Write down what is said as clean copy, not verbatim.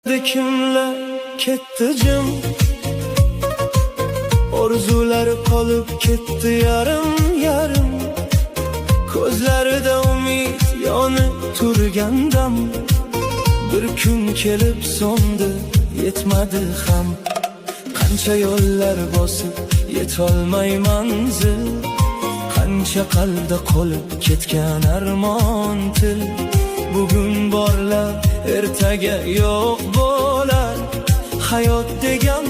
Kimlar ketdi jim, orzulari qolib ketdi yarim yarim. Ko'zlarida umid yonib turgandam, bir kun kelib so'ndi, yetmadi ham. Qancha yo'llar bosib yetolmay manzil, qancha qalbda qolib ketgan armon til. Bugun borlar, ertaga yo'q bo'lar. Hayot degan